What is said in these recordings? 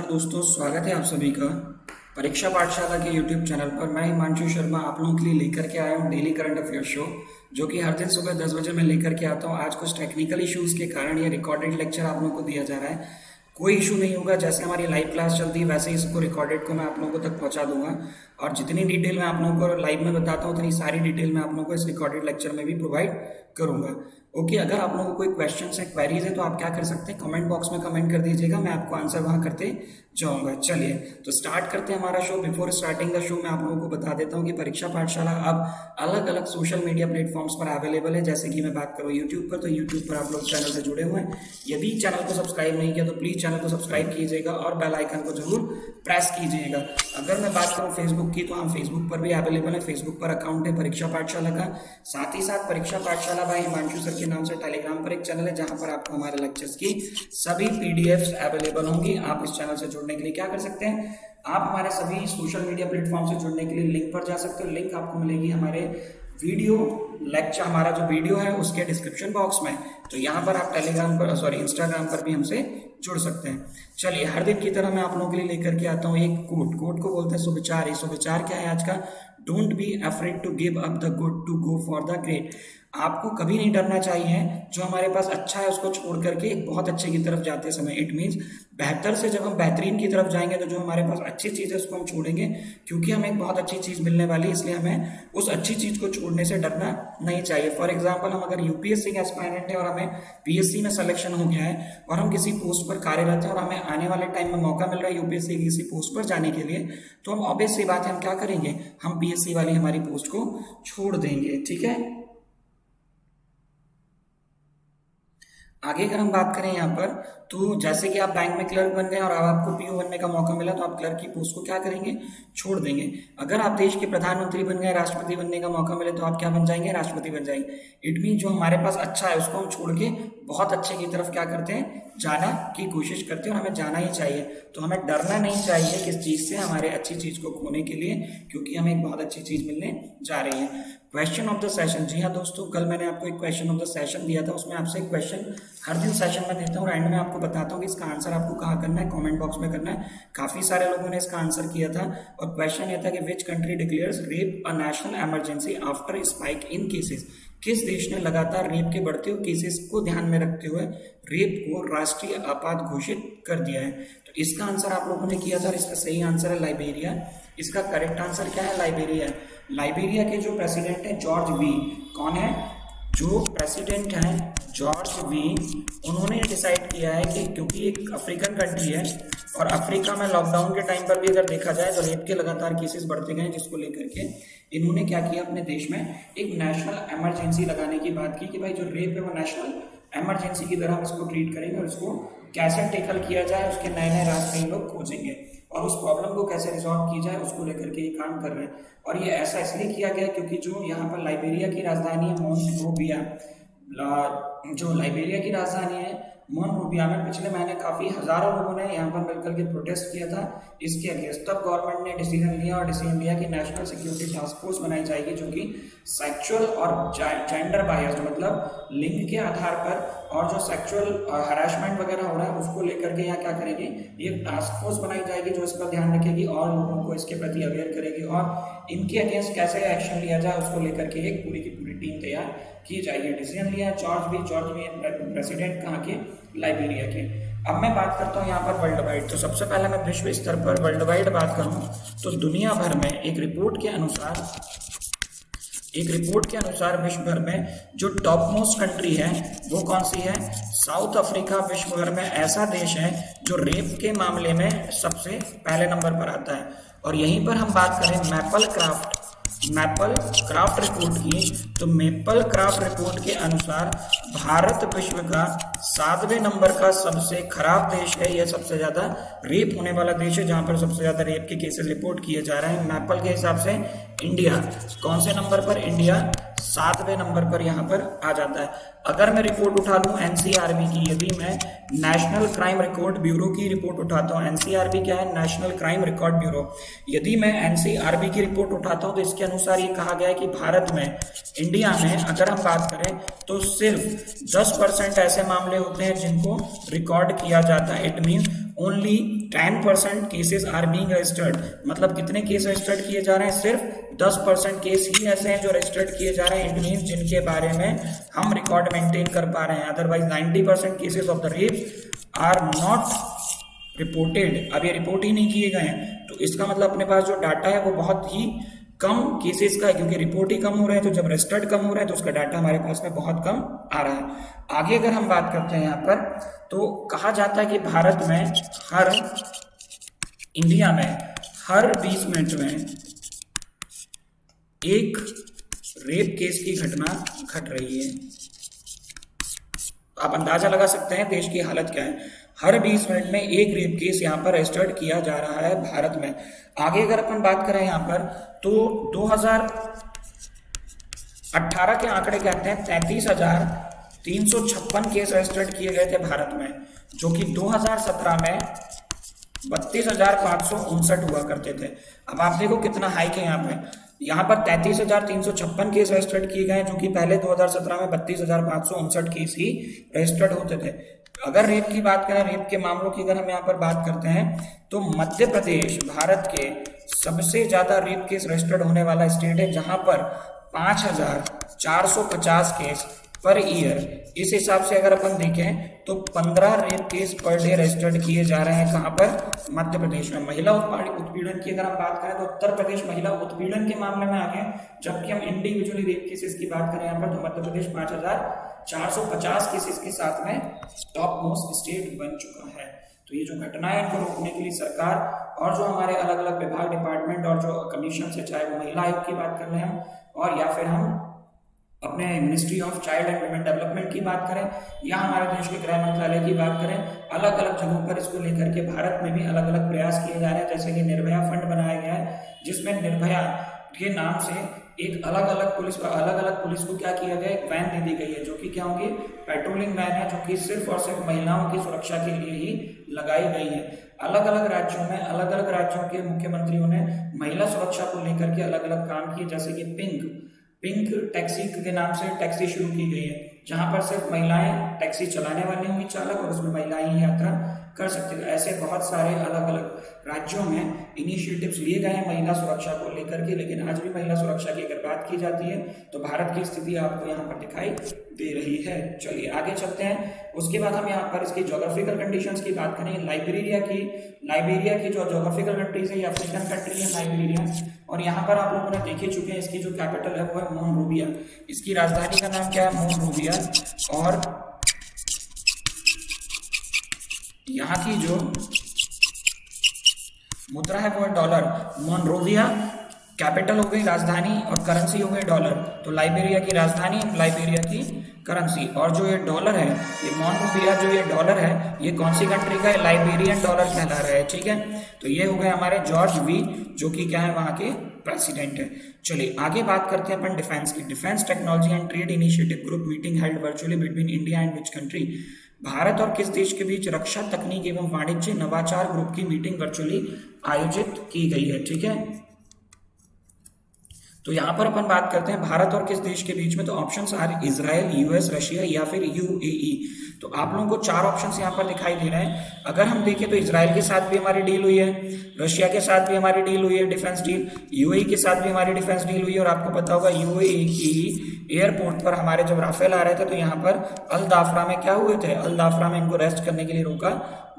दोस्तों, स्वागत है आप सभी का परीक्षा पाठशाला के YouTube चैनल पर। मैं हिमांशु शर्मा आप लोगों के लिए लेकर के आया हूँ डेली करंट अफेयर शो, जो कि हर दिन सुबह 10 बजे मैं लेकर के आता हूँ। आज कुछ टेक्निकल इश्यूज के कारण ये रिकॉर्डेड लेक्चर आप लोगों को दिया जा रहा है। कोई इशू नहीं होगा, जैसे हमारी लाइव क्लास चलती है वैसे ही इसको रिकॉर्डेड को मैं आप लोगों तक पहुंचा दूंगा। और जितनी डिटेल मैं आप लोगों को लाइव में बताता हूँ उतनी सारी डिटेल मैं आप लोगों को इस रिकॉर्डेड लेक्चर में भी प्रोवाइड करूंगा। ओके, अगर आप लोगों को कोई क्वेश्चन है, क्वेरीज है, तो आप क्या कर सकते हैं, कमेंट बॉक्स में कमेंट कर दीजिएगा, मैं आपको आंसर वहां करते जाऊंगा। चलिए तो स्टार्ट करते हैं हमारा show. Before starting the show मैं आप लोगों को बता देता हूँ कि परीक्षा पाठशाला अब अलग अलग सोशल मीडिया प्लेटफॉर्म्स पर अवेलेबल है। जैसे कि मैं बात करूँ यूट्यूब पर, तो यूट्यूब पर आप लोग चैनल से जुड़े हुए हैं। यदि चैनल को सब्सक्राइब नहीं किया तो प्लीज चैनल को सब्सक्राइब कीजिएगा और बेल आइकन को जरूर प्रेस कीजिएगा। अगर मैं बात करूँ फेसबुक की, तो हम फेसबुक पर भी अवेलेबल है। फेसबुक पर अकाउंट है परीक्षा पाठशाला का। साथ ही साथ परीक्षा पाठशाला बाय हिमांशु सर के नाम से टेलीग्राम पर एक चैनल है, जहां पर आपको हमारे लेक्चर्स की सभी पीडीएफ्स अवेलेबल होंगी। आप इस चैनल से जुड़ने के लिए क्या कर सकते हैं, आप हमारे सभी सोशल मीडिया प्लेटफॉर्म से जुड़ने के लिए लिंक पर जा सकते हो। लिंक आपको मिलेगी हमारे वीडियो लेक्चर, हमारा जो वीडियो है उसके डिस्क्रिप्शन बॉक्स में। तो यहाँ पर आप टेलीग्राम पर इंस्टाग्राम पर भी हमसे जुड़ सकते हैं। चलिए, हर दिन की तरह मैं आप लोगों के लिए लेकर के आता हूँ एक कोट को बोलते हैं सुविचार। ये सुविचार क्या है आज का, don't be afraid to give up the good to go for the great. आपको कभी नहीं डरना चाहिए जो हमारे पास अच्छा है उसको छोड़ करके एक बहुत अच्छे की तरफ जाते समय। इट मीन्स बेहतर से जब हम बेहतरीन की तरफ जाएंगे तो जो हमारे पास अच्छी चीज़ है उसको हम छोड़ेंगे, क्योंकि हमें एक बहुत अच्छी चीज़ मिलने वाली है, इसलिए हमें उस अच्छी चीज़ को छोड़ने से डरना नहीं चाहिए। फॉर एग्जाम्पल, हम अगर यूपीएससी के एस्पायरेंट है और हमें पीएससी में सिलेक्शन हो गया है और हम किसी पोस्ट पर कार्यरत है और हमें आने वाले टाइम में मौका मिल रहा है यूपीएससी की किसी पोस्ट पर जाने के लिए, तो हम ऑब्वियस सी बात है हम क्या करेंगे, हम पीएससी वाली हमारी पोस्ट को छोड़ देंगे। ठीक है, आगे अगर हम बात करें यहाँ पर, तो जैसे कि आप बैंक में क्लर्क बन गए और अब आपको पीओ बनने का मौका मिला, तो आप क्लर्क की पोस्ट को क्या करेंगे, छोड़ देंगे। अगर आप देश के प्रधानमंत्री बन गए, राष्ट्रपति बनने का मौका मिले, तो आप क्या बन जाएंगे, राष्ट्रपति बन जाएंगे। इट मीन जो हमारे पास अच्छा है उसको हम छोड़ के बहुत अच्छे की तरफ क्या करते हैं, जाना की कोशिश करते हैं। और हमें जाना ही चाहिए, तो हमें डरना नहीं चाहिए किस चीज से, हमारे अच्छी चीज को खोने के लिए, क्योंकि हमें एक बहुत अच्छी चीज मिलने जा रही है। क्वेश्चन ऑफ द सेशन, जी हाँ दोस्तों, कल मैंने आपको एक क्वेश्चन ऑफ द सेशन दिया था। उसमें आपसे एक क्वेश्चन हर दिन सेशन में देता हूँ और एंड में आपको बताता हूँ कि इसका आंसर आपको कहाँ करना है, कमेंट बॉक्स में करना है। काफी सारे लोगों ने इसका आंसर किया था और क्वेश्चन ये था कि which country declares rape a national emergency after spike in cases. किस देश ने लगातार रेप के बढ़ते हुए केसेस को ध्यान में रखते हुए रेप को राष्ट्रीय आपात घोषित कर दिया है। तो इसका आंसर आप लोगों ने किया था और इसका सही आंसर है लाइबेरिया। इसका करेक्ट आंसर क्या है, लाइबेरिया। लाइबेरिया के जो प्रेसिडेंट है जॉर्ज वी, कौन है, जो प्रेसिडेंट हैं जॉर्ज वी, उन्होंने डिसाइड किया है कि क्योंकि एक अफ्रीकन कंट्री है और अफ्रीका में लॉकडाउन के टाइम पर भी अगर देखा जाए तो रेप के लगातार केसेस बढ़ते गए, जिसको लेकर के इन्होंने क्या किया, अपने देश में एक नेशनल इमरजेंसी लगाने की बात की कि भाई जो रेप है वो नेशनल इमरजेंसी की तरह हम इसको ट्रीट करेंगे और इसको कैसे टेकल किया जाए, उसके नए नए रास्ते लोग खोजेंगे और उस प्रॉब्लम को कैसे रिजॉल्व की जाए उसको लेकर के ये काम कर रहे हैं। और ये ऐसा इसलिए किया गया क्योंकि जो यहाँ पर लाइबेरिया की राजधानी है मोनरोविया, जो लाइबेरिया की राजधानी है मोनरोविया में पिछले महीने काफी हजारों लोगों ने यहाँ पर मिलकर के प्रोटेस्ट किया था इसके अगेंस्ट। तब गवर्नमेंट ने डिसीजन लिया और डिसीजन लिया कि नेशनल सिक्योरिटी टास्क फोर्स बनाई जाएगी, जो कि सेक्सुअल और जेंडर बायस्ड, मतलब लिंग के आधार पर और जो सेक्सुअल हरासमेंट वगैरह हो रहा है उसको लेकर के यहाँ क्या करेगी, ये टास्क फोर्स बनाई जाएगी जो इस पर ध्यान रखेगी और लोगों को इसके प्रति अवेयर करेगी और इनके अगेंस्ट कैसे एक्शन लिया जाए उसको लेकर के एक पूरी की पूरी टीम तैयार की जाएगी। डिसीजन लिया जॉर्ज वी प्रेसिडेंट कहाँ के, लाइबेरिया के। अब मैं बात करता हूँ यहाँ पर वर्ल्ड वाइड। तो सबसे पहले मैं विश्व स्तर पर वर्ल्ड वाइड बात करूँ तो दुनिया भर में एक रिपोर्ट के अनुसार विश्व भर में जो टॉप मोस्ट कंट्री है वो कौन सी है, साउथ अफ्रीका विश्व भर में ऐसा देश है जो रेप के मामले में सबसे पहले नंबर पर आता है। और यहीं पर हम बात करें मैपल क्राफ्ट रिपोर्ट की, तो मैपल क्राफ्ट रिपोर्ट के अनुसार भारत विश्व का 7वें नंबर का सबसे खराब देश है। यह सबसे ज्यादा रेप होने वाला देश है, जहां पर सबसे ज्यादा रेप के केसेस रिपोर्ट किए जा रहे हैं। मैपल के हिसाब से इंडिया कौन से नंबर पर, इंडिया 7वें नंबर पर यहाँ पर आ जाता है। अगर मैं रिपोर्ट उठा लूँ एनसीआरबी की, यदि मैं नेशनल क्राइम रिकॉर्ड ब्यूरो की रिपोर्ट उठाता हूँ, एनसीआरबी क्या है, नेशनल क्राइम रिकॉर्ड ब्यूरो, यदि मैं एनसीआरबी की रिपोर्ट उठाता हूँ तो इसके अनुसार ये कहा गया है कि भारत में, इंडिया में अगर हम बात करें तो सिर्फ 10% ऐसे मामले होते हैं जिनको रिकॉर्ड किया जाता है। It mean only 10% cases are being registered, मतलब कितने केस रजिस्टर्ड किए जा रहे हैं, सिर्फ 10% केस ही ऐसे हैं जो रजिस्टर्ड किए जा रहे हैं, इट मीन्स जिनके बारे में हम रिकॉर्ड मेंटेन कर पा रहे हैं। Otherwise 90% cases of the rape are not reported, अब ये रिपोर्ट ही नहीं किए गए हैं। तो इसका मतलब अपने पास जो डाटा है वो बहुत ही कम केसेस का है, क्योंकि रिपोर्ट ही कम हो रहे हैं। तो जब रजिस्टर्ड कम हो रहे हैं तो उसका डाटा हमारे पास में बहुत कम आ रहा है। आगे अगर हम बात करते हैं यहाँ पर, तो कहा जाता है कि भारत में इंडिया में हर 20 मिनट में एक रेप केस की घटना घट रही है। आप अंदाजा लगा सकते हैं देश की हालत क्या है। हर 20 मिनट में एक रेप केस यहाँ पर रजिस्टर्ड किया जा रहा है भारत में। आगे अगर अपन बात करें यहाँ पर, तो 2018 के आंकड़े कहते हैं 33,356 केस रजिस्टर्ड किए गए थे भारत में, जो कि 2017 में 32,559 हुआ करते थे। अब आप देखो कितना हाइक है यहाँ पर 33,356 केस रजिस्टर्ड किए गए, जो कि पहले 2017 में 32,559 केस ही रजिस्टर्ड होते थे। अगर रेप की बात करें, रेप के मामलों की अगर हम यहाँ पर बात करते हैं, तो मध्य प्रदेश भारत के सबसे ज्यादा रेप केस रजिस्टर्ड होने वाला स्टेट है, जहां पर 5,450 केस पर ईयर। इस हिसाब से अगर अपन देखें तो 15 rape case per day registered किए जा रहे हैं। कहां पर? मध्य प्रदेश में। महिला उत्पीड़न की अगर हम बात करें तो उत्तर प्रदेश महिला उत्पीड़न के मामले में आगे, जबकि हम इंडिविजुअली रेप केसेस की बात करें यहाँ पर, तो मध्य प्रदेश 5,450 केसेस के साथ में टॉप मोस्ट स्टेट बन चुका है। तो ये जो घटनाएं इनको रोकने के लिए सरकार और जो हमारे अलग अलग विभाग, डिपार्टमेंट और जो कमीशन है, चाहे वो महिला आयोग की बात कर लें हम, और या फिर हम अपने ministry of child and women development की बात करें, या हमारे देश के गृह मंत्रालय की बात करें, अलग अलग जगहों पर इसको लेकर के भारत में भी अलग अलग प्रयास किए जा रहे हैं। जैसे कि निर्भया फंड बनाया गया है, जिसमें निर्भया के नाम से एक अलग अलग पुलिस को क्या किया गया, एक वैन दे दी गई है, जो कि क्या होगी, पेट्रोलिंग वैन है, जो कि सिर्फ और सिर्फ महिलाओं की सुरक्षा के लिए ही लगाई गई है। अलग अलग राज्यों में अलग अलग राज्यों के मुख्यमंत्रियों ने महिला सुरक्षा को लेकर के अलग अलग काम किए। जैसे कि पिंक टैक्सी के नाम से टैक्सी शुरू की गई है, जहां पर सिर्फ महिलाएं टैक्सी चलाने वाली होंगी चालक, और उसमें महिलाएं ही यात्रा कर सकते हैं। ऐसे बहुत सारे अलग अलग राज्यों में इनिशिएटिव्स लिए गए हैं महिला सुरक्षा को लेकर के, लेकिन आज भी महिला सुरक्षा की अगर बात की जाती है तो भारत की स्थिति आपको यहाँ पर दिखाई दे रही है। चलिए आगे चलते हैं। उसके बाद हम यहाँ पर इसकी ज्योग्राफिकल कंडीशंस की बात करें। लाइबेरिया की जो ज्योग्राफिकल कंट्रीज है, ये अफ्रीकन कंट्री है लाइबेरिया, और यहाँ पर आप लोगों ने देख ही चुके हैं, इसकी जो कैपिटल है वो है मोनरोविया। इसकी राजधानी का नाम क्या है? मोनरोविया। और यहाँ की जो मुद्रा है वो है डॉलर। मोनरोविया कैपिटल हो गई, राजधानी, और करेंसी हो गई डॉलर। तो लाइबेरिया की राजधानी, लाइबेरिया की करेंसी। और जो ये डॉलर है, ये मोनरोविया जो ये डॉलर है, ये कौन सी कंट्री का है? लाइबेरियन डॉलर कहला रहा है। ठीक है, तो ये हो गए हमारे जॉर्ज वी, जो कि क्या है, वहां के प्रेसिडेंट है। चलिए आगे बात करते हैं अपन डिफेंस की। Defence technology and trade initiative group meeting held virtually between India and which country. Bharat और किस देश के बीच रक्षा तकनीक एवं वाणिज्य नवाचार ग्रुप की मीटिंग वर्चुअली आयोजित की गई है। ठीक है, तो यहां पर अपन बात करते हैं भारत और किस देश के बीच में, तो options are Israel, US, Russia या फिर यूएई। तो आप लोगों को 4 ऑप्शंस यहां पर दिखाई दे रहे हैं। अगर हम देखें तो इजराइल के साथ भी हमारी डील हुई है, रशिया के साथ भी हमारी डील हुई है, डिफेंस डील, यूएई के साथ भी हमारी डिफेंस डील हुई है। और आपको पता होगा यूएई की एयरपोर्ट पर हमारे जब राफेल आ रहे थे, तो यहाँ पर अल दाफरा में क्या हुए थे, अल दाफरा में इनको रेस्ट करने के लिए रोका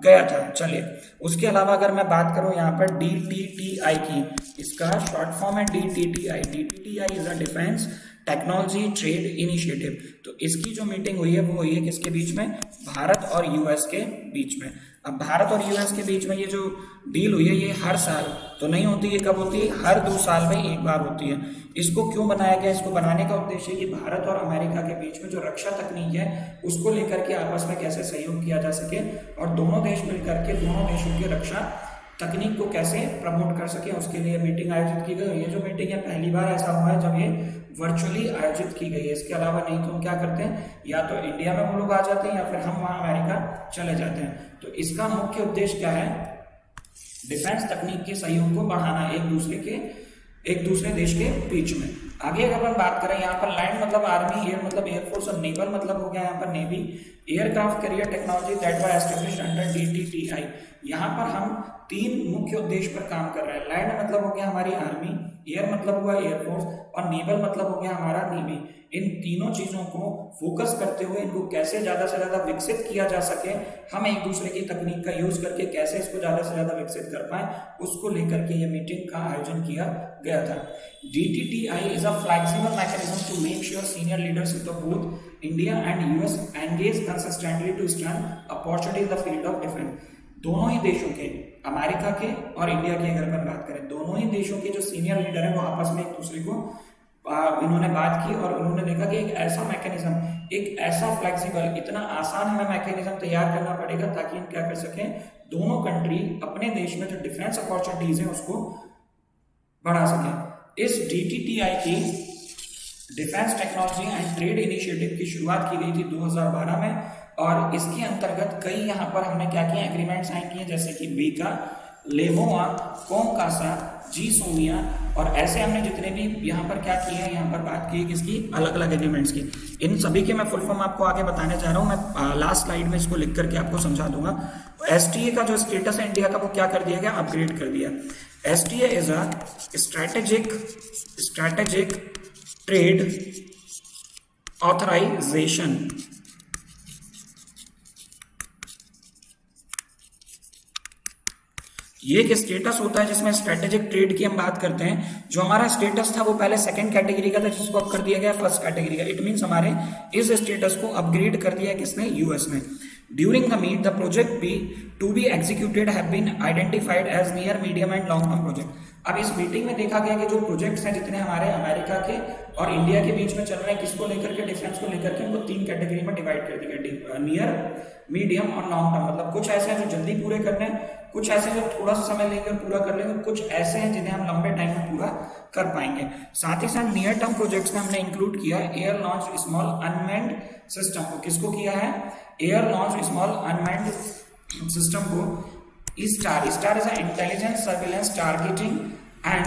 गया था। चलिए उसके अलावा अगर मैं बात करूं यहाँ पर DTTI की, इसका शॉर्ट फॉर्म है DTTI। DTTI is a defence technology trade initiative. तो इसकी जो मीटिंग हुई है वो हुई है किसके बीच में? भारत और यूएस के बीच में। अब भारत और यूएस के बीच में ये जो डील हुई है, ये हर साल तो नहीं होती, ये कब होती है? हर 2 साल में एक बार होती है। इसको क्यों बनाया गया? इसको बनाने का उद्देश्य है कि भारत और अमेरिका के बीच में जो रक्षा तकनीक है उसको लेकर के आपस में कैसे सहयोग किया जा सके, और दोनों देश मिलकर के दोनों देशों की रक्षा तकनीक को कैसे प्रमोट कर सके, उसके लिए मीटिंग आयोजित की गई। ये जो मीटिंग है पहली बार ऐसा हुआ है जब ये वर्चुअली आयोजित की गई है। इसके अलावा नहीं तो हम क्या करते हैं, या तो इंडिया में वो लोग आ जाते हैं या फिर हम वहां अमेरिका चले जाते हैं। तो इसका मुख्य उद्देश्य क्या है? डिफेंस तकनीक के सहयोग को बढ़ाना एक दूसरे देश के बीच में। आगे अगर अपन बात करें यहाँ पर लैंड मतलब आर्मी, एयर मतलब एयरफोर्स और नेवल मतलब हो गया यहाँ पर navy. Aircraft carrier technology that were established under DTTI. यहाँ पर हम तीन मुख्य उद्देश्य पर काम कर रहे हैं। लैंड मतलब हो गया हमारी आर्मी, एयर मतलब हुआ एयरफोर्स और नेवल मतलब हो गया हमारा नेवी। इन तीनों चीजों को फोकस करते हुए इनको कैसे ज्यादा से ज्यादा विकसित किया जा सके, हम एक दूसरे की तकनीक का यूज करके कैसे इसको ज्यादा से ज्यादा विकसित कर पाए, उसको लेकर के ये मीटिंग का आयोजन किया गया था। DTTI is a flexible mechanism to make sure senior leadership of both India and US engage consistently to strengthen opportunity in the field of defense। दोनों ही देशों के, अमेरिका के और इंडिया की अगर मैं बात करें, दोनों ही देशों के जो सीनियर लीडर हैं वो आपस में एक दूसरे को इन्होंने बात की और उन्होंने देखा कि एक ऐसा मैकेनिज्म, एक ऐसा फ्लेक्सिबल, इतना आसान हमें मैकेनिज्म तैयार करना पड़ेगा ताकि हम क्या कर सकें, दोनों कंट्री अपने देश में जो डिफेंस अपॉर्चुनिटीज हैं उसको बढ़ा सकें। इस DTTI की defence technology and trade initiative की शुरुआत की गई थी 2012 में और इसके अंतर्गत कई यहाँ पर हमने क्या किया, एग्रीमेंट साइन किए, जैसे कि बीका, लेमोआ, कोमकासा, जी सोनिया और ऐसे हमने जितने भी यहाँ पर क्या किया है, यहाँ पर बात की किसकी, अलग अलग एग्रीमेंट्स की। इन सभी के मैं फुल फॉर्म आपको आगे बताने जा रहा हूँ, मैं लास्ट स्लाइड में इसको लिख करके आपको समझा दूंगा। STA का जो स्टेटस है इंडिया का वो क्या कर दिया गया, अपग्रेड कर दिया। STA is a strategic trade authorization. ये एक स्टेटस होता है जिसमें स्ट्रेटेजिक ट्रेड की हम बात करते हैं। जो हमारा स्टेटस था वो पहले सेकंड कैटेगरी का था जिसको अब कर दिया गया फर्स्ट कैटेगरी का। इट मींस हमारे इस स्टेटस को अपग्रेड कर दिया किसने, यूएस ने। During the meet the project be to be executed have been identified as near medium and long term project. अब इस मीटिंग में देखा गया कि जो प्रोजेक्ट्स हैं जितने हमारे अमेरिका के और इंडिया के बीच में चल रहे हैं, किसको लेकर के, डिफेंस को लेकर के, उनको तीन कैटेगरी में डिवाइड कर दिया, नियर, मीडियम और लॉन्ग टर्म। मतलब कुछ ऐसे हैं जो जल्दी पूरे करने हैं, कुछ ऐसे जो थोड़ा सा समय लेंगे और पूरा कर लेंगे, कुछ ऐसे हैं जिन्हें हम लंबे टाइम में पूरा कर पाएंगे। साथ ही साथ नियर टर्म प्रोजेक्ट्स में हमने इंक्लूड किया air launch small unmanned system को। किसको किया है, air launch small unmanned system को। STAR is intelligence surveillance targeting and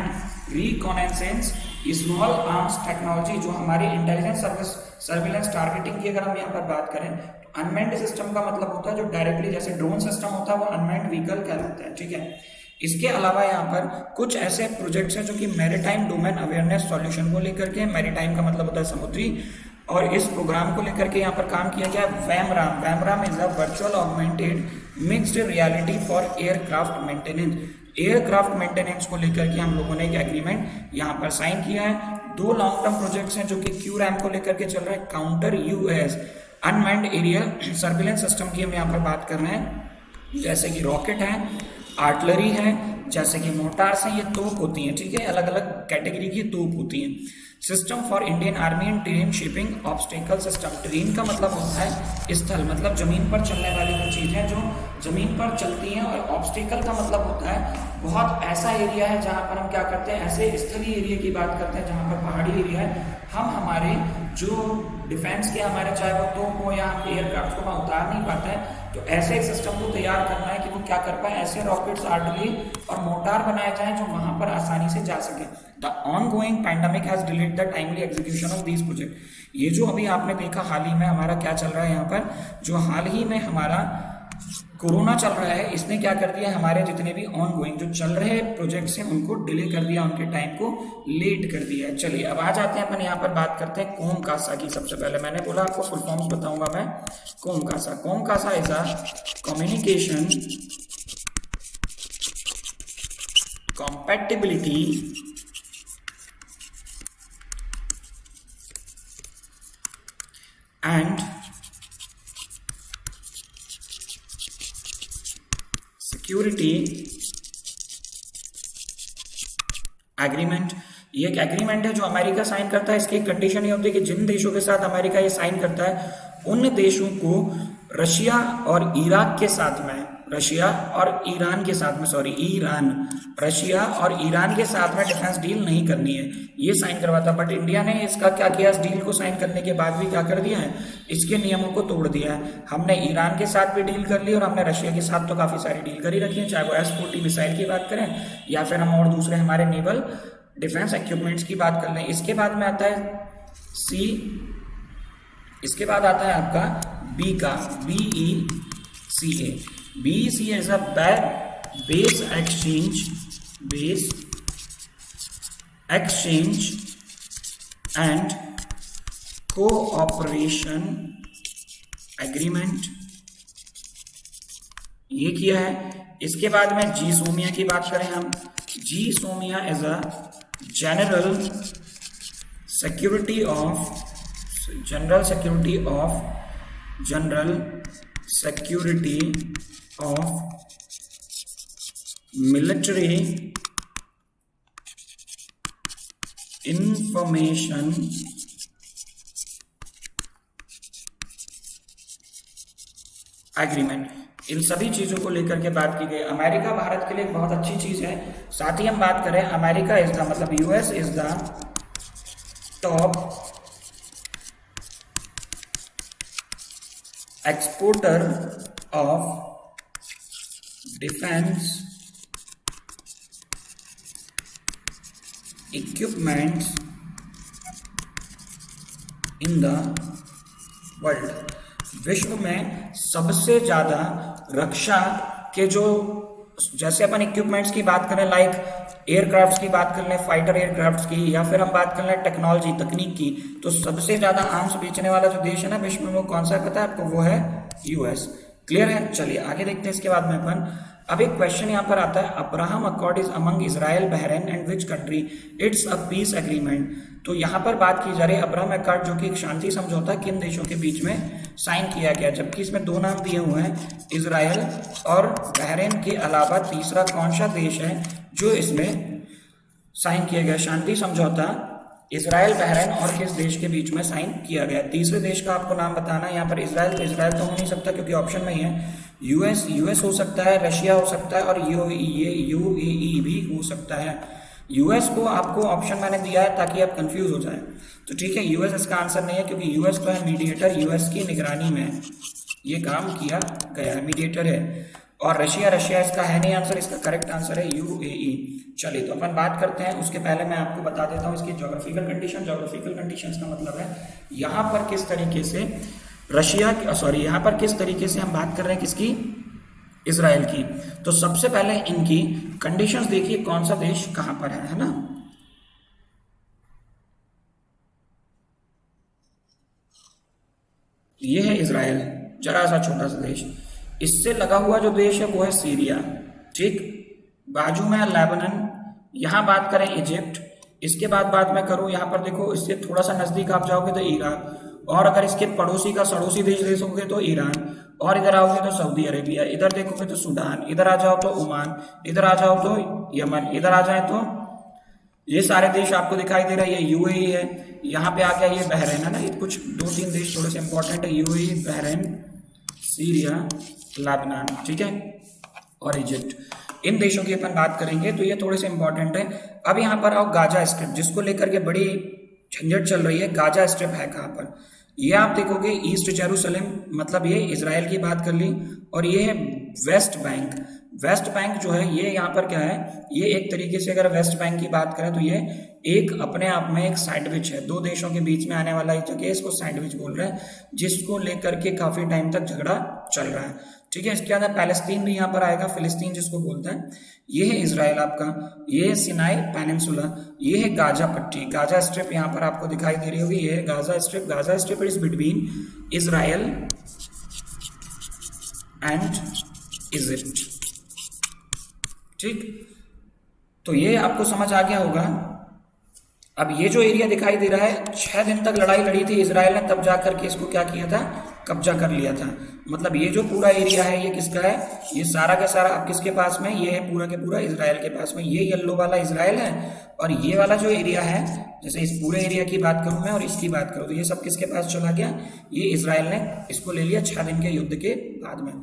reconnaissance small arms technology. जो हमारी इंटेलिजेंस सर्विलेंस टारगेटिंग की अगर हम यहाँ पर बात करें, अनमैन्ड सिस्टम का मतलब होता है जो डायरेक्टली, जैसे ड्रोन सिस्टम होता है वो अनमैन्ड व्हीकल कहलाते हैं, ठीक है। इसके अलावा यहाँ पर कुछ ऐसे प्रोजेक्ट्स हैं जो कि मैरीटाइम डोमेन अवेयरनेस सॉल्यूशन को लेकर के, मैरीटाइम का मतलब होता है समुद्री, और इस प्रोग्राम को लेकर के यहाँ पर काम किया गया। VIMRAM, VIMRAM is a virtual augmented mixed reality for aircraft maintenance. Aircraft maintenance को लेकर के हम लोगों ने एक एग्रीमेंट यहाँ पर साइन किया है। दो लॉन्ग टर्म प्रोजेक्ट्स हैं जो कि QRAM को लेकर के चल रहे हैं, counter US unmanned aerial surveillance system की हम यहाँ पर बात कर रहे हैं, जैसे कि रॉकेट है, आर्टिलरी है, जैसे कि मोटार्स हैं, ये तोप होती हैं, ठीक है, अलग अलग कैटेगरी की तोप होती हैं। System for Indian army and train shipping obstacle system. Train का मतलब होता है स्थल, मतलब जमीन पर चलने वाली वो चीजें जो जमीन पर चलती हैं, और ऑब्स्टेकल का मतलब होता है बहुत ऐसा एरिया है जहां पर हम क्या करते हैं, ऐसे स्थलीय एरिया की बात करते हैं जहां पर पहाड़ी एरिया है, हम हमारे जो डिफेंस के हमारे चाहे वो तोप हो या एयरक्राफ्ट को वहाँ उतार नहीं पाते हैं, तो ऐसे एक सिस्टम को तैयार करना है कि वो क्या कर पाए, ऐसे रॉकेट्स, आर्टिलरी और मोटार बनाए जाएं जो वहां पर आसानी से जा सके। The ongoing pandemic has delayed the timely execution of these project. ये जो अभी आपने देखा हाल ही में हमारा क्या चल रहा है यहाँ पर, जो हाल ही में हमारा कोरोना चल रहा है, इसने क्या कर दिया, हमारे जितने भी ऑनगोइंग जो चल रहे प्रोजेक्ट्स हैं उनको डिले कर दिया, उनके टाइम को लेट कर दिया है। चलिए अब आ जाते हैं अपन यहाँ पर बात करते हैं कोमकासा की। सबसे पहले मैंने बोला आपको फुल फॉर्म्स बताऊंगा मैं। COMCASA, COMCASA is a communication compatibility and security agreement. ये एक एग्रीमेंट है जो अमेरिका साइन करता है। इसकी कंडीशन ये होती है कि जिन देशों के साथ अमेरिका ये साइन करता है उन देशों को रशिया और इराक के साथ में, रशिया और ईरान के साथ में, रशिया और ईरान के साथ में डिफेंस डील नहीं करनी है, ये साइन करवाता। बट इंडिया ने इसका क्या किया, इस डील को साइन करने के बाद भी क्या कर दिया है, इसके नियमों को तोड़ दिया है। हमने ईरान के साथ भी डील कर ली और हमने रशिया के साथ तो काफी सारी डील कर ही रखी है, चाहे वो S-40 मिसाइल की बात करें या फिर हम और दूसरे हमारे नेवल डिफेंस इक्विपमेंट्स की बात कर लें। इसके बाद में आता है सी, इसके बाद आता है आपका बी का, BECA। BECA is a base exchange and cooperation agreement, ये किया है। इसके बाद में जीसोमिया की बात करें हम, GSOMIA is a general security of military information agreement. इन सभी चीजों को लेकर के बात की गई। अमेरिका भारत के लिए एक बहुत अच्छी चीज है। साथ ही हम बात करें, अमेरिका इज द, मतलब US is the top exporter of defence equipments in the world. विश्व में सबसे ज्यादा रक्षा के जो, जैसे अपन इक्विपमेंट्स की बात करें, लाइक एयरक्राफ्ट्स की बात कर लें, फाइटर एयरक्राफ्ट्स की, या फिर हम बात कर लें टेक्नोलॉजी, तकनीक की, तो सबसे ज्यादा आर्म्स बेचने वाला जो देश है ना विश्व में, वो कौन सा पता है आपको? वो है यूएस। क्लियर है? चलिए आगे देखते हैं। इसके बाद में अपन, अब एक क्वेश्चन यहाँ पर आता है, Abraham accord is among Israel, Bahrain and which country? It's a piece agreement. तो यहाँ पर बात की जा रही है अब्राहम अकॉर्ड, जो कि एक शांति समझौता किन देशों के बीच में साइन किया गया, जबकि इसमें दो नाम दिए हुए हैं, इजराइल और बहरीन के अलावा तीसरा कौन सा देश है जो इसमें साइन किया गया शांति समझौता? इजराइल, बहरीन और किस देश के बीच में साइन किया गया? तीसरे देश का आपको नाम बताना है। यहाँ पर इजराइल, तो इजराइल तो हो नहीं सकता क्योंकि ऑप्शन में ही है। यूएस हो सकता है, रशिया हो सकता है, और यूएई भी हो सकता है। यूएस को आपको ऑप्शन मैंने दिया है ताकि आप कंफ्यूज हो जाए, तो ठीक है, यूएस इसका आंसर नहीं है, क्योंकि यूएस तो है मीडिएटर, यूएस की निगरानी में ये काम किया गया है, मीडिएटर है। और रशिया इसका है नहीं आंसर, इसका करेक्ट आंसर है यूएई। चलिए तो अपन बात करते हैं, उसके पहले मैं आपको बता देता हूँ इसकी ज्योग्राफिकल कंडीशन। ज्योग्राफिकल कंडीशंस का मतलब है यहाँ पर किस तरीके से यहाँ पर किस तरीके से हम बात कर रहे हैं किसकी? इजराइल की। तो सबसे पहले इनकी कंडीशंस देखिए, कौन सा देश कहां पर है ना? ये है इजराइल, जरा सा छोटा सा देश। इससे लगा हुआ जो देश है वो है सीरिया, ठीक। बाजू में है लेबनान। यहां बात करें इजिप्ट। इसके बाद में करूं, यहां पर देखो, इससे थोड़ा सा नजदीक आप जाओगे तो इराक, और अगर इसके पड़ोसी का सड़ोसी देश देखोगे तो ईरान, और इधर आओगे तो सऊदी अरेबिया, इधर देखोगे तो सूडान, इधर आ जाओ तो ओमान, इधर आ जाओ तो यमन, इधर आ जाए तो ये सारे देश आपको दिखाई दे रहा है। ये यूएई है, यहाँ पे आ गया ये बहरीन है ना। ये कुछ 2-3 देश थोड़े से इंपॉर्टेंट है, यूएई, बहरीन, सीरिया, लेबनान, ठीक है, और इजिप्ट। इन देशों की अपन बात करेंगे तो ये थोड़े से इंपॉर्टेंट है। अब यहाँ पर आओ गाजा स्ट्रिप, जिसको लेकर के बड़ी झंझट चल रही है। गाजा स्ट्रिप है कहाँ पर? ये आप देखोगे ईस्ट जेरूसलम, मतलब ये इजराइल की बात कर ली, और ये है वेस्ट बैंक। वेस्ट बैंक जो है ये यहाँ पर क्या है? ये एक तरीके से अगर वेस्ट बैंक की बात करें तो ये एक अपने आप में एक सैंडविच है, दो देशों के बीच में आने वाला एक जगह, इसको सैंडविच बोल रहे हैं, जिसको लेकर के काफी टाइम तक झगड़ा चल रहा है, ठीक है। इसके अंदर पैलेस्तीन भी यहाँ पर आएगा, फिलिस्तीन जिसको बोलते हैं। ये है इजराइल आपका, ये है सिनाई पेनिनसुला, ये है गाजा पट्टी, गाजा स्ट्रिप यहाँ पर आपको दिखाई दे रही होगी, ये है Gaza strip. Gaza strip is between Israel and Egypt, ठीक। तो ये आपको समझ आ गया होगा। अब ये जो एरिया दिखाई दे रहा है, 6 दिन तक लड़ाई लड़ी थी इजराइल ने, तब जाकर के इसको क्या किया था? कब्जा कर लिया था। मतलब ये जो पूरा एरिया है ये किसका है? ये सारा का सारा अब किसके पास में? ये है पूरा के पूरा इजराइल के पास में। ये येलो वाला इजराइल है, और ये वाला जो एरिया है, जैसे इस पूरे एरिया की बात करूं मैं और इसकी बात करूं तो ये सब किसके पास चला गया? ये इजराइल ने इसको ले लिया 6 दिन के युद्ध के बाद में।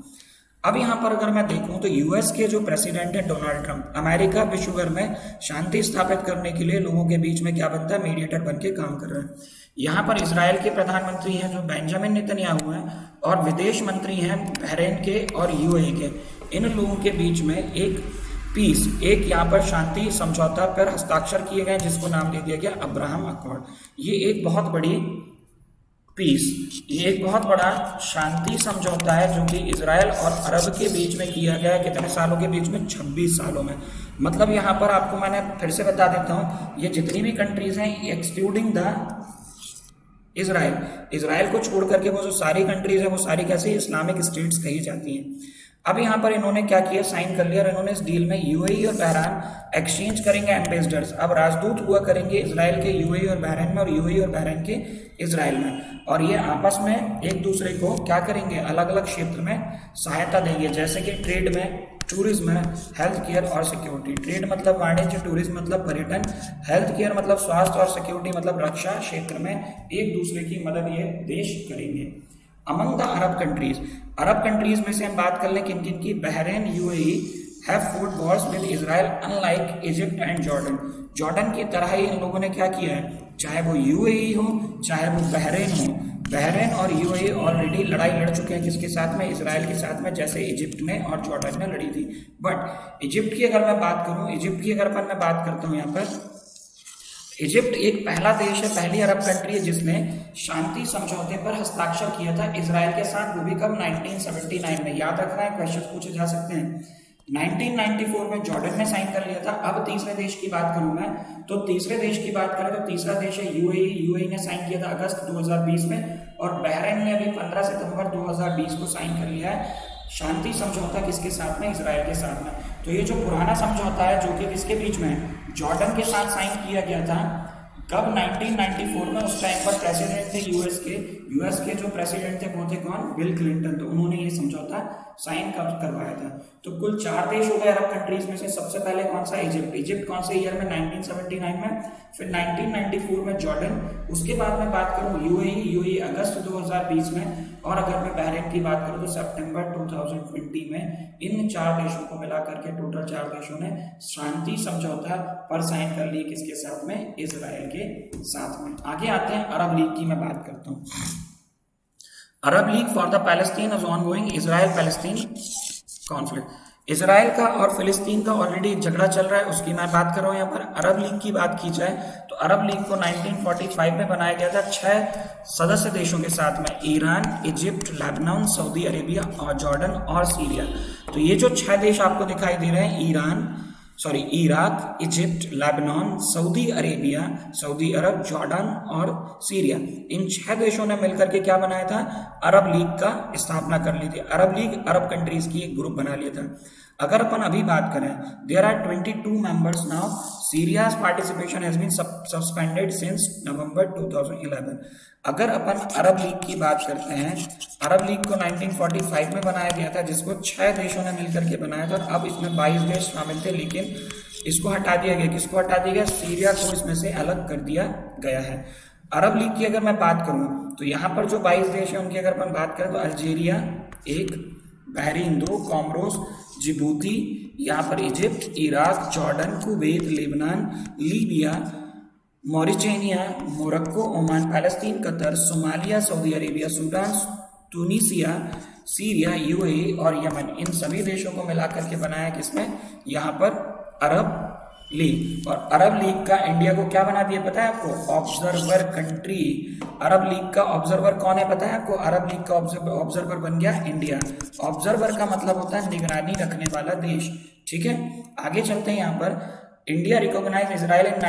अब यहाँ पर अगर मैं देखूं तो यूएस के जो प्रेसिडेंट है डोनाल्ड ट्रंप, अमेरिका विश्व भर में शांति स्थापित करने के लिए लोगों के बीच में क्या बनता है? मीडिएटर बन के काम कर रहे हैं। यहाँ पर इजराइल के प्रधानमंत्री हैं जो बेंजामिन नेतन्याहू हैं, और विदेश मंत्री हैं बहरीन के और यूएई के। इन लोगों के बीच में एक पीस, एक यहाँ पर शांति समझौता पर हस्ताक्षर किए गए जिसको नाम दे दिया गया अब्राहम अकॉर्ड। ये एक बहुत बड़ी पीस, ये एक बहुत बड़ा शांति समझौता है जो कि इजराइल और अरब के बीच में किया गया है। कितने सालों के बीच में? 26 सालों में। मतलब यहाँ पर आपको मैंने फिर से बता देता हूँ, ये जितनी भी कंट्रीज हैं एक्सक्लूडिंग द इजराइल, इजराइल को छोड़ करके वो जो सारी कंट्रीज है वो सारी कैसे इस्लामिक स्टेट्स कही जाती हैं। अब यहाँ पर इन्होंने क्या किया, साइन कर लिया और इन्होंने इस डील में यूएई और बहरान एक्सचेंज करेंगे एम्बेसडर्स। अब राजदूत हुआ करेंगे इजराइल के यूएई और बहरीन में और यूएई और बहरीन के इजराइल में, और ये आपस में एक दूसरे को क्या करेंगे, अलग अलग क्षेत्र में सहायता देंगे, जैसे कि ट्रेड में, टूरिज्म में, हेल्थ केयर और सिक्योरिटी। ट्रेड मतलब वाणिज्य, टूरिज्म मतलब पर्यटन, हेल्थ केयर मतलब स्वास्थ्य और सिक्योरिटी मतलब रक्षा क्षेत्र में एक दूसरे की मदद ये देश करेंगे। Among the Arab countries, Arab countries में से हम बात कर लें किन किन की, Bahrain, UAE have food Wars with Israel unlike Egypt and Jordan. Jordan की तरह ही इन लोगों ने क्या किया है, चाहे वो यूएई हो चाहे वो बहरीन हो, बहरीन और यूएई ऑलरेडी लड़ाई लड़ चुके हैं किसके साथ में, इजराइल के साथ में, जैसे इजिप्ट ने और जॉर्डन ने लड़ी थी। बट इजिप्ट की अगर मैं बात करूं, इजिप्ट की अगर मैं बात करता हूं यहाँ पर, इजिप्ट एक पहला देश है, पहली अरब कंट्री है जिसने शांति समझौते पर हस्ताक्षर किया था इजराइल के साथ, वो भी कब, 1979 में। याद रखना है, क्वेश्चन पूछे जा सकते हैं। 1994 में जॉर्डन ने साइन कर लिया था। अब तीसरे देश की बात करूं मैं, तो तीसरे देश की बात करें तो तीसरा देश है यूएई। यूएई ने साइन किया था अगस्त 2020 में, और बहरीन ने अभी 15 सितंबर 2020 को साइन कर लिया है शांति समझौता किसके साथ में, इजराइल के साथ में। तो ये जो पुराना समझौता है जो कि किसके बीच में, जॉर्डन के साथ साइन किया गया था, कब, 1994 में। उस टाइम पर प्रेसिडेंट थे यूएस के जो प्रेसिडेंट थे वो थे कौन, बिल क्लिंटन। तो उन्होंने ये समझौता साइन कब करवाया था। तो कुल 4 देश हो गए अरब कंट्रीज में से। सबसे पहले कौन सा, इजिप्ट। इजिप्ट कौन से ईयर में, 1979 में। फिर 1994 में जॉर्डन। उसके बाद में बात करूं यूएई अगस्त 2020 में। और अगर मैं बहरीन की बात करूं तो सितंबर 2020 में। इन 4 देशों को मिला करके टोटल 4 देशों ने शांति समझौता पर साइन कर लिए किसके साथ में, इजराइल के साथ में। आगे आते हैं, अरब लीग की मैं बात करता हूं। Arab League for the Palestine is ongoing, Israel Palestine conflict. Israel का और फिलिस्तीन का ऑलरेडी झगड़ा चल रहा है, उसकी मैं बात कर रहा हूँ यहाँ पर। अरब लीग की बात की जाए तो अरब लीग को 1945 में बनाया गया था 6 सदस्य देशों के साथ में, Iran, Egypt, Lebanon, Saudi Arabia और जॉर्डन और सीरिया। तो ये जो 6 देश आपको दिखाई दे रहे हैं, Iraq, Egypt, Lebanon, Saudi Arabia, सऊदी अरब, जॉर्डन और सीरिया, इन 6 देशों ने मिलकर के क्या बनाया था, अरब लीग का स्थापना कर ली थी। अरब लीग अरब कंट्रीज की एक ग्रुप बना लिया था। अगर अपन अभी बात करें, there are 22 members now, Syria's participation has been suspended since November 2011। अगर अपन अरब लीग की बात करते हैं, अरब लीग को 1945 में बनाया गया था, जिसको 6 देशों ने मिलकर के बनाया था। अब इसमें 22 देश शामिल थे, लेकिन इसको हटा दिया गया। किसको हटा दिया गया, सीरिया को इसमें से अलग कर दिया गया है। अरब लीग की अगर मैं बात करूं तो यहाँ पर जो 22 देश हैं उनकी अगर अपन बात करें तो अल्जीरिया 1, बहरीन 2, कॉमरोस, जिबूती, यहाँ पर Egypt, Iraq, Jordan, Kuwait, Lebanon, Libya, Mauritania, Morocco, Oman, Palestine, Qatar, Somalia, Saudi Arabia, Sudan, Tunisia, Syria, UAE और यमन। इन सभी देशों को मिलाकर के बनाया किसमें, यहाँ पर अरब लीग। और अरब लीग का इंडिया को क्या बना दिया पता है आपको, ऑब्जर्वर कंट्री। अरब लीग का ऑब्जर्वर कौन है पता है आपको, अरब लीग का ऑब्जर्वर बन गया इंडिया। ऑब्जर्वर का मतलब होता है निगरानी रखने वाला देश। ठीक है, आगे चलते हैं। यहाँ पर इंडिया रिकॉग्नाइज इजराइल इन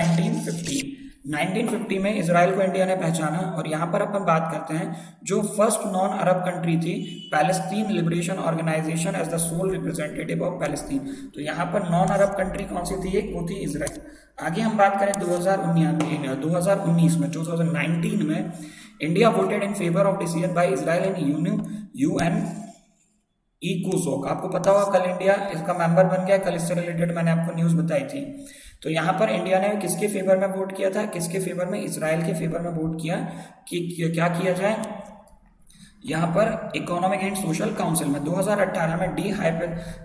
1950 में इजराइल को इंडिया ने पहचाना। और यहाँ पर अपन बात करते हैं जो फर्स्ट नॉन अरब कंट्री थी, Palestine Liberation Organization as the sole representative of Palestine. तो यहाँ पर नॉन अरब कंट्री कौन सी थी, एक वो थी इजराइल। आगे हम बात करें 2019 में, 2019 में India voted in favour of decision by Israel in UN इकोसोक। आपको पता होगा कल इंडिया इसका मेंबर बन गया, कल इससे रिलेटेड मैंने आपको न्यूज बताई थी। तो यहाँ पर इंडिया ने किसके फेवर में वोट किया था, किसके फेवर में, इजराइल के फेवर में वोट किया कि क्या किया जाए। यहाँ पर इकोनॉमिक एंड सोशल काउंसिल में 2018 में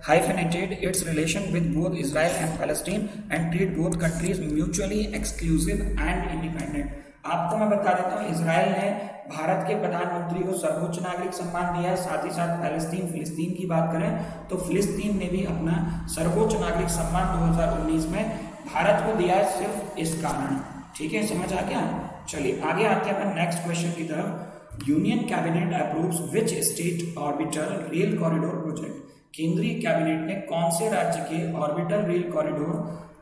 hyphenated its relation with both Israel and Palestine and treat both countries mutually exclusive and independent. आपको मैं बता देता हूँ, इजराइल ने भारत के प्रधानमंत्री को सर्वोच्च नागरिक सम्मान दिया है। साथ ही साथ फिलिस्तीन की बात करें तो फिलिस्तीन ने भी अपना सर्वोच्च नागरिक सम्मान 2019 में भारत को दिया है, सिर्फ इस कारण। ठीक है, समझ आ गया। चलिए आगे आते हैं अपन नेक्स्ट क्वेश्चन की तरफ। Union cabinet approves which state orbital rail corridor project. केंद्रीय कैबिनेट ने कौन से राज्य के ऑर्बिटल रेल कॉरिडोर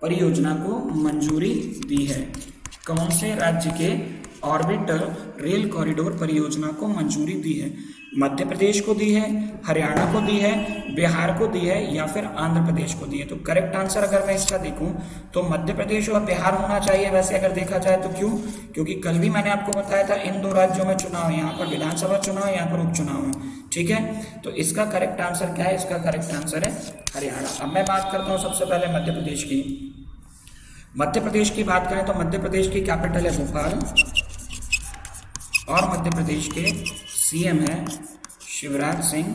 परियोजना को मंजूरी दी है? कौन से राज्य के ऑर्बिटल रेल कॉरिडोर परियोजना को मंजूरी दी है? मध्य प्रदेश को दी है, हरियाणा को दी है, बिहार को दी है, या फिर आंध्र प्रदेश को दी है? तो करेक्ट आंसर अगर मैं इसका देखूं तो मध्य प्रदेश और बिहार होना चाहिए। वैसे अगर देखा जाए तो क्यों? क्योंकि कल भी मैंने आपको बताया था इन दो राज्यों में चुनाव है, यहाँ पर विधानसभा चुनाव है, यहाँ पर उपचुनाव है। ठीक है, तो इसका करेक्ट आंसर क्या है? इसका करेक्ट आंसर है हरियाणा। अब मैं बात करता हूँ सबसे पहले मध्य प्रदेश की। मध्य प्रदेश की बात करें तो मध्य प्रदेश की कैपिटल है भोपाल और मध्य प्रदेश के सीएम है शिवराज सिंह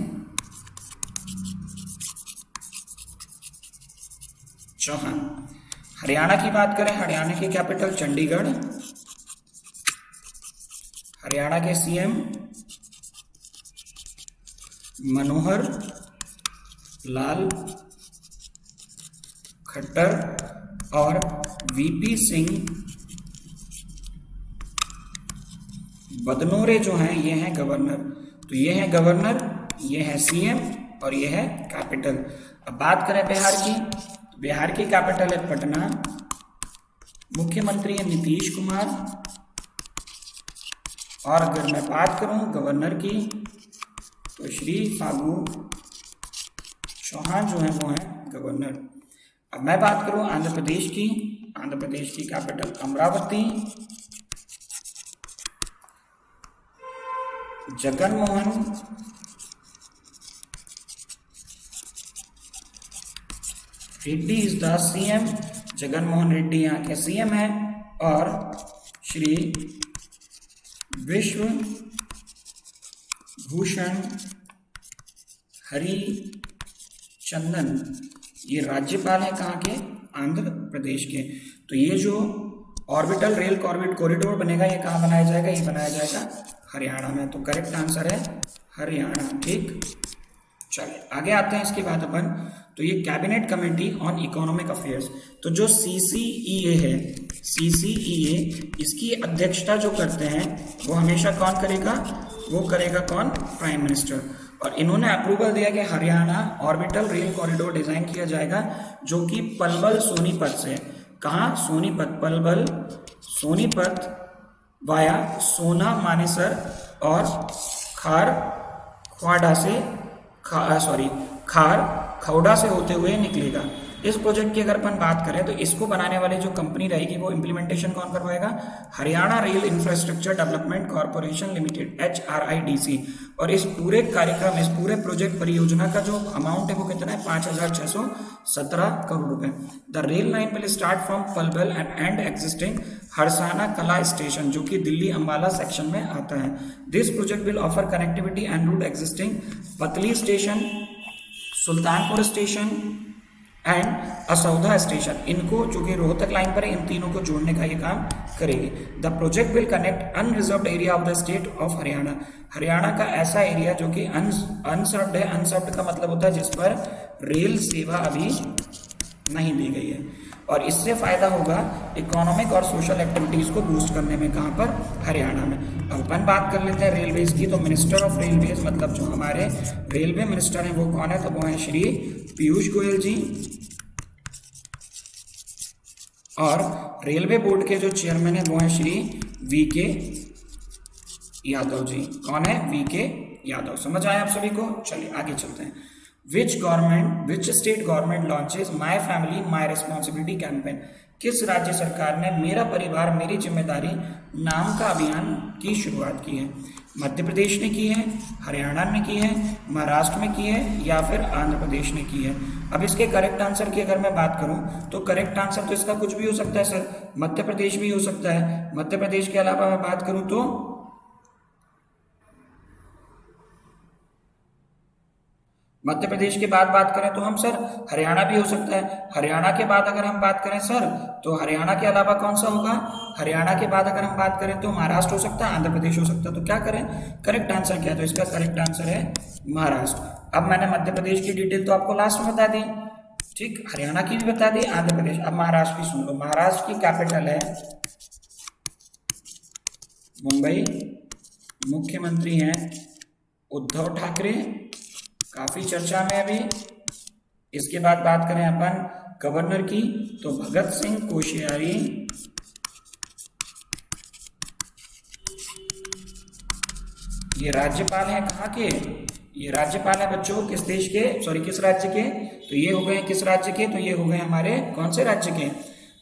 चौहान। हरियाणा की बात करें, हरियाणा की कैपिटल चंडीगढ़, हरियाणा के सीएम मनोहर लाल खट्टर और वीपी सिंह बदनोरे जो हैं ये हैं गवर्नर। तो ये है गवर्नर, ये है सीएम और ये है कैपिटल। अब बात करें बिहार की, तो बिहार की कैपिटल है पटना, मुख्यमंत्री है नीतीश कुमार, और अगर मैं बात करूं गवर्नर की तो श्री फागू चौहान जो है वो है गवर्नर। अब मैं बात करूं आंध्र प्रदेश की, आंध्र प्रदेश की capital Amravati, Jaganmohan Reddy is the CM. Jaganmohan Reddy यहाँ के सीएम है और श्री विश्व भूषण हरिचंदन ये राज्यपाल है कहाँ के? आंध्र प्रदेश के। तो ये जो ऑर्बिटल रेल कॉरिडोर बनेगा ये कहाँ बनाया जाएगा? ये बनाया जाएगा हरियाणा में। तो करेक्ट आंसर है हरियाणा। ठीक, चलिए आगे आते हैं इसके बाद अपन। तो ये cabinet committee on economic affairs, तो जो सीसीईए है, सीसीईए इसकी अध्यक्षता जो करते हैं वो हमेशा कौन करेगा? वो करेगा कौन? Prime minister. और इन्होंने अप्रूवल दिया कि Haryana orbital rail corridor design किया जाएगा जो कि पलवल सोनीपत से, कहाँ? सोनीपत, पलवल सोनीपत वाया सोना मानेसर और खार खौडा से होते हुए निकलेगा। इस प्रोजेक्ट की अगर अपन बात करें तो इसको बनाने वाली जो कंपनी रहेगी वो इम्प्लीमेंटेशन कौन करवाएगा? Haryana rail infrastructure development corporation limited HRIDC। और इस पूरे कार्यक्रम, इस पूरे प्रोजेक्ट परियोजना का जो अमाउंट है वो कितना है? 5,617 करोड़ रुपए। The rail line will start from Palwal and and existing Harsana कला स्टेशन जो कि दिल्ली अंबाला सेक्शन में आता है। This project will offer connectivity and route existing Patli station, Sultanpur station and Asaudha station, इनको जो कि रोहतक लाइन पर है, इन तीनों को जोड़ने का ये काम करेगी। The project will connect unreserved area of the state of Haryana, Haryana का ऐसा एरिया जो कि अनसर्व्ड है। अनसर्व्ड का मतलब होता है जिस पर रेल सेवा अभी नहीं दी गई है। और इससे फायदा होगा इकोनॉमिक और सोशल एक्टिविटीज को बूस्ट करने में, कहाँ पर? हरियाणा में। अब अपन बात कर लेते हैं रेलवेज की। तो मिनिस्टर ऑफ रेलवेज मतलब जो हमारे रेलवे मिनिस्टर हैं वो कौन है? तो वो है श्री पीयूष गोयल जी। और रेलवे बोर्ड के जो चेयरमैन है वो है श्री VK यादव जी। कौन है? VK यादव। समझ आया आप सभी को? चलिए आगे चलते हैं। Which state government launches my family my responsibility campaign, किस राज्य सरकार ने मेरा परिवार मेरी जिम्मेदारी नाम का अभियान की शुरुआत की है? मध्य प्रदेश ने की है, हरियाणा ने की है, महाराष्ट्र में की है, या फिर आंध्र प्रदेश ने की है? अब इसके करेक्ट आंसर की अगर मैं बात करूं तो करेक्ट आंसर तो इसका कुछ भी हो सकता है सर, मध्य प्रदेश भी हो सकता है। मध्य प्रदेश के अलावा मैं बात करूं मध्य प्रदेश के बाद बात करें तो हम सर हरियाणा भी हो सकता है। हरियाणा के बाद अगर हम बात करें सर तो हरियाणा के अलावा कौन सा होगा? हरियाणा के बाद अगर हम बात करें तो महाराष्ट्र हो सकता है, आंध्र प्रदेश हो सकता है। तो क्या करें, करेक्ट आंसर क्या है? तो इसका करेक्ट आंसर है महाराष्ट्र। अब मैंने मध्य प्रदेश की डिटेल तो आपको लास्ट में बता दी, ठीक, हरियाणा की भी बता दी, आंध्र प्रदेश। अब महाराष्ट्र की सुन लो। महाराष्ट्र की कैपिटल है मुंबई, मुख्यमंत्री हैं उद्धव ठाकरे, काफी चर्चा में अभी। इसके बाद बात करें अपन गवर्नर की तो भगत सिंह कोश्यारी, ये राज्यपाल हैं कहाँ के? ये राज्यपाल है बच्चों किस देश के, सॉरी किस राज्य के? तो ये हो गए किस राज्य के? तो ये हो गए हमारे कौन से राज्य के?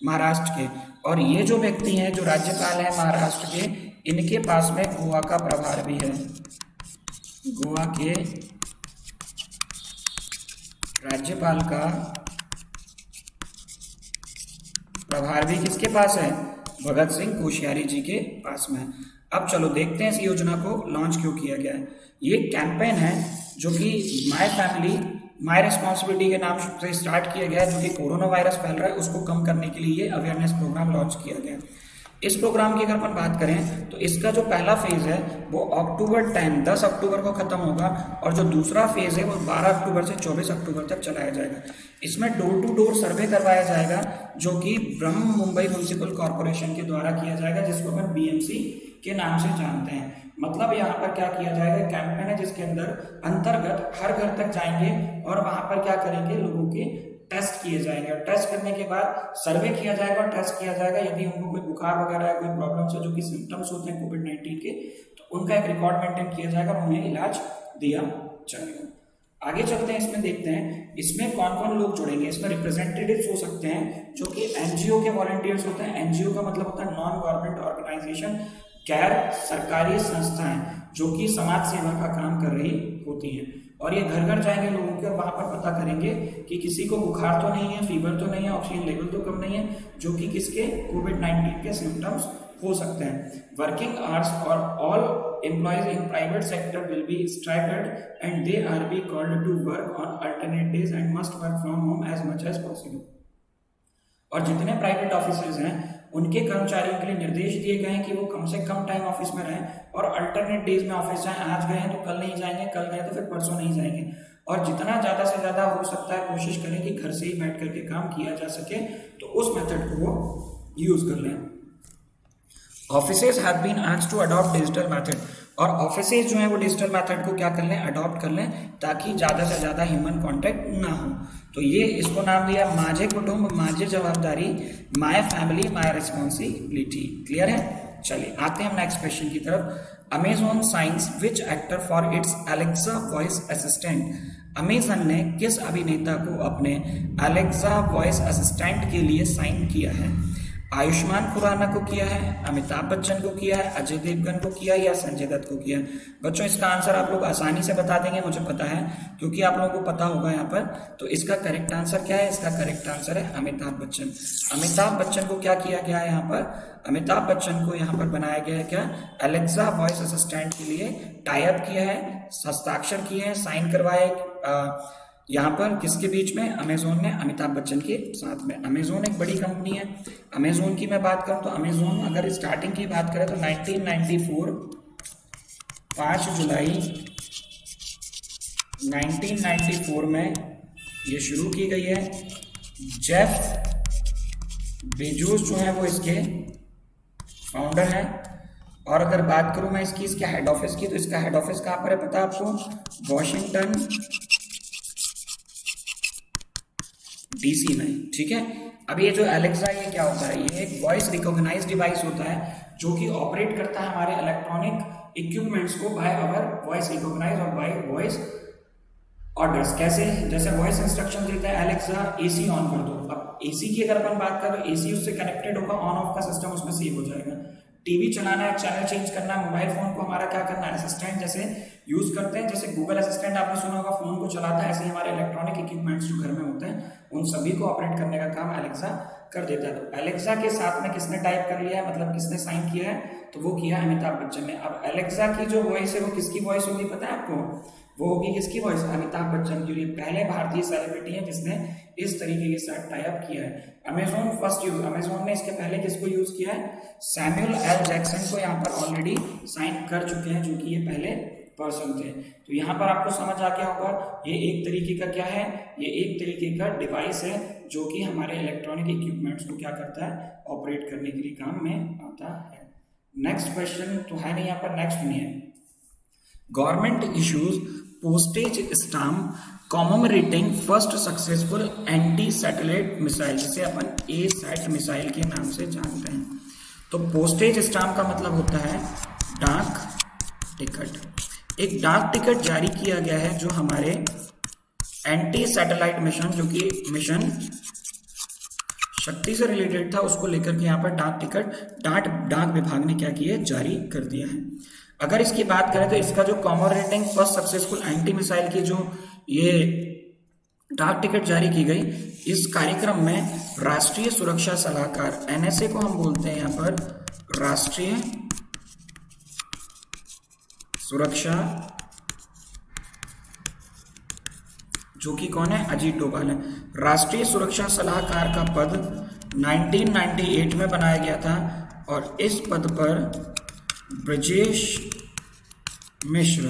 महाराष्ट्र के। और ये जो व्यक्ति हैं जो राज्यपाल हैं महाराष्ट्र के, इनके पास में गोवा का प्रभार भी है। गोवा के राज्यपाल का प्रभार भी किसके पास है? भगत सिंह कोश्यारी जी के पास में। अब चलो देखते हैं इस योजना को लॉन्च क्यों किया गया है। ये कैंपेन है जो कि माय फैमिली माय रिस्पॉन्सिबिलिटी के नाम से स्टार्ट किया गया है, जो कि कोरोना वायरस फैल रहा है उसको कम करने के लिए ये अवेयरनेस प्रोग्राम लॉन्च किया गया है। इस प्रोग्राम की अगर अपन बात करें तो इसका जो पहला फेज है वो अक्टूबर 10 अक्टूबर को खत्म होगा, और जो दूसरा फेज है वो 12 अक्टूबर से 24 अक्टूबर तक चलाया जाएगा। इसमें डोर टू डोर सर्वे करवाया जाएगा, जो कि ब्रह्म मुंबई म्यूनिसिपल कॉर्पोरेशन के द्वारा किया जाएगा, जिसको अपन बीएमसी के नाम से जानते हैं। मतलब यहाँ पर क्या किया जाएगा, कैंपेन है जिसके अंतर्गत हर घर तक जाएंगे और वहां पर क्या करेंगे, लोगों के टेस्ट किए जाएंगे, और टेस्ट करने के बाद सर्वे किया जाएगा और टेस्ट किया जाएगा। यदि उनको कोई बुखार वगैरह है, कोई प्रॉब्लम्स है, जो कि सिम्टम्स होते हैं कोविड-19 के, तो उनका एक रिकॉर्ड मेंटेन किया जाएगा और उन्हें इलाज दिया जाएगा। आगे चलते हैं, इसमें देखते हैं इसमें कौन कौन लोग जुड़ेंगे। इसमें रिप्रेजेंटेटिव्स हो सकते हैं जो कि एनजीओ के वॉलंटियर्स होते हैं। एनजीओ का मतलब होता है नॉन गवर्नमेंट ऑर्गेनाइजेशन, गैर सरकारी संस्थाएं जो कि समाज सेवा का काम कर रही होती हैं, और ये घर घर जाएंगे लोगों के और वहां पर पता करेंगे कि किसी को बुखार तो नहीं है, फीवर तो नहीं है, ऑक्सीजन लेवल तो कम नहीं है, जो कि किसके कोविड-19 के सिम्टम्स हो सकते हैं। वर्किंग आवर्स और all employees in private sector will be striked and they are be called to work on alternate days and must work from home as much as possible. और जितने प्राइवेट ऑफिसेज हैं उनके कर्मचारियों के लिए निर्देश दिए गए हैं कि वो कम से कम टाइम ऑफिस में रहें और अल्टरनेट डेज में ऑफिस जाएं। आज गए हैं तो कल नहीं जाएंगे, कल गए तो फिर परसों नहीं जाएंगे, और जितना ज़्यादा से ज़्यादा हो सकता है कोशिश करें कि घर से ही बैठ करके काम किया जा सके, तो उस मेथड को वो यूज़ कर लें। Offices have been asked to adopt digital method, और ऑफिसेज जो है वो डिजिटल मेथड को क्या कर लें, अडॉप्ट कर लें, ताकि ज़्यादा से ज़्यादा ह्यूमन कांटेक्ट ना हो। तो ये इसको नाम दिया माझे कुटुंब माझे जवाबदारी, my family my responsibility. Clear है? चलिए आते हैं हम नेक्स्ट क्वेश्चन की तरफ। Amazon science which actor for its Alexa voice assistant. Amazon ने किस अभिनेता को अपने एलेक्सा वॉइस असिस्टेंट के लिए साइन किया है? आयुष्मान खुराना को किया है, अमिताभ बच्चन को किया है, अजय देवगन को किया है, या संजय दत्त को किया है? बच्चों इसका आंसर आप लोग आसानी से बता देंगे, मुझे पता है, क्योंकि आप लोगों को पता होगा यहाँ पर। तो इसका करेक्ट आंसर क्या है? इसका करेक्ट आंसर है अमिताभ बच्चन। अमिताभ बच्चन को क्या किया गया है यहाँ पर? अमिताभ बच्चन को यहाँ पर बनाया गया है क्या, एलेक्सा वॉइस असिस्टेंट के लिए टाई अप किया है, हस्ताक्षर किए हैं, साइन करवाए यहाँ पर किसके बीच में? अमेजोन ने अमिताभ बच्चन के साथ में। अमेजोन एक बड़ी कंपनी है। अमेजोन की मैं बात करूँ तो अमेजोन अगर स्टार्टिंग की बात करें तो 1994 5 जुलाई 1994 में ये शुरू की गई है। जेफ बेजोस जो है वो इसके फाउंडर हैं। और अगर बात करूँ मैं इसके हेड ऑफिस की, तो इसका हेड ऑफिस कहाँ पर है पता है आपको? वॉशिंगटन डीसी में, ठीक है। अब ये जो एलेक्सा ये क्या होता है? ये एक वॉइस रिकॉग्नाइज डिवाइस होता है जो कि ऑपरेट करता है हमारे इलेक्ट्रॉनिक इक्विपमेंट्स को बाय अवर वॉइस रिकॉग्नाइज और बाय वॉइस ऑर्डर्स। कैसे? जैसे वॉइस इंस्ट्रक्शन देता है एलेक्सा एसी ऑन कर दो। अब एसी की अगर अपन बात करें तो एसी उससे कनेक्टेड होगा, ऑन ऑफ का सिस्टम उसमें सेव हो जाएगा। टीवी चलाना है, चैनल चेंज करना है, मोबाइल फोन को हमारा क्या करना है, असिस्टेंट जैसे यूज करते हैं, जैसे गूगल असिस्टेंट आपने सुना होगा फोन को चलाता है, ऐसे ही हमारे इलेक्ट्रॉनिक इक्विपमेंट्स जो घर में होते हैं उन सभी को ऑपरेट करने का काम एलेक्सा कर देता है। तो एलेक्सा के साथ में किसने टाइप कर लिया है, मतलब किसने साइन किया है? तो वो किया अमिताभ बच्चन ने। अब एलेक्सा की जो वॉइस है वो किसकी वॉइस होगी पता है आपको? वो होगी किसकी वॉइस? अमिताभ बच्चन की। ये पहले भारतीय सेलिब्रिटी हैं जिसने इस तरीके के साथ टाई अप किया है। अमेजोन फर्स्ट यूज, अमेजोन ने इसके पहले किसको यूज किया है? सैमुअल एल जैक्सन को यहाँ पर ऑलरेडी साइन कर चुके हैं, जो कि ये पहले पर्सन थे। तो यहाँ पर आपको समझ आ गया होगा, ये एक तरीके का क्या है? ये एक तरीके का डिवाइस है जो कि हमारे इलेक्ट्रॉनिक इक्विपमेंट्स को क्या करता है? ऑपरेट करने के लिए काम में आता है। नेक्स्ट क्वेश्चन तो है नहीं यहाँ पर, नेक्स्ट नहीं है। Government issues postage stamp commemorating first successful anti satellite missile, जिसे अपन ए-सैट मिसाइल के नाम से जानते हैं। तो पोस्टेज स्टाम्प का मतलब होता है डाक टिकट। एक डाक टिकट जारी किया गया है जो हमारे एंटी सैटेलाइट मिशन, जो कि मिशन शक्ति से रिलेटेड था, उसको लेकर के यहाँ पर डाक टिकट डाक विभाग ने क्या किया है? जारी कर दिया है। अगर इसकी बात करें तो इसका जो कॉमेमोरेटिंग फर्स्ट सक्सेसफुल एंटी मिसाइल की जो ये डाक टिकट जारी की गई, इस कार्यक्रम में राष्ट्रीय सुरक्षा सलाहकार एनएसए को हम बोलते हैं यहाँ पर राष्ट्रीय सुरक्षा, जो कि कौन है? अजीत डोभाल है। राष्ट्रीय सुरक्षा सलाहकार का पद 1998 में बनाया गया था और इस पद पर ब्रजेश मिश्र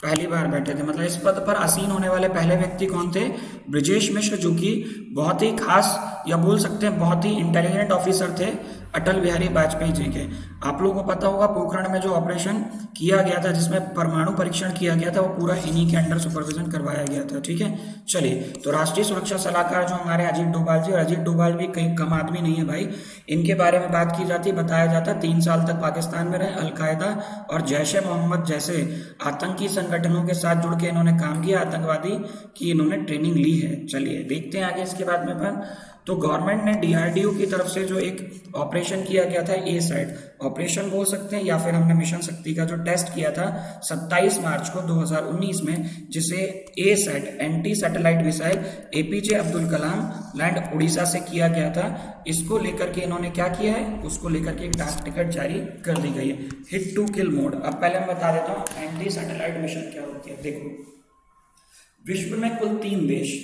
पहली बार बैठे थे। मतलब इस पद पर आसीन होने वाले पहले व्यक्ति कौन थे? ब्रजेश मिश्र, जो कि बहुत ही खास या बोल सकते हैं बहुत ही इंटेलिजेंट ऑफिसर थे अटल बिहारी वाजपेयी जी के। आप लोगों को पता होगा पोखरण में जो ऑपरेशन किया गया था, जिसमें परमाणु परीक्षण किया गया था, वो पूरा इन्हीं के अंडर सुपरविजन करवाया गया था। ठीक है, चलिए। तो राष्ट्रीय सुरक्षा सलाहकार जो हमारे अजीत डोभाल जी, और अजीत डोभाल भी कहीं कम आदमी नहीं है भाई। इनके बारे में बात की जाती, बताया जाता 3 साल तक पाकिस्तान में रहे, अलकायदा और जैश ए मोहम्मद जैसे आतंकी संगठनों के साथ जुड़ के इन्होंने काम किया, आतंकवादी की इन्होंने ट्रेनिंग ली है। चलिए देखते हैं आगे इसके बाद में अपन। तो गवर्नमेंट ने डीआरडीओ की तरफ से जो एक ऑपरेशन किया गया था, ए-सैट ऑपरेशन बोल सकते हैं, या फिर हमने मिशन शक्ति का जो टेस्ट किया था 27 मार्च को 2019 में, जिसे ASAT anti satellite missile APJ Abdul Kalam land Orissa से किया गया था। इसको लेकर के इन्होंने क्या किया है? उसको लेकर के एक डाक टिकट जारी कर दी गई है, हिट टू किल मोड। अब पहले मैं बता देता हूँ एंटी सैटेलाइट मिशन क्या होती है। देखो, विश्व में कुल 3 देश,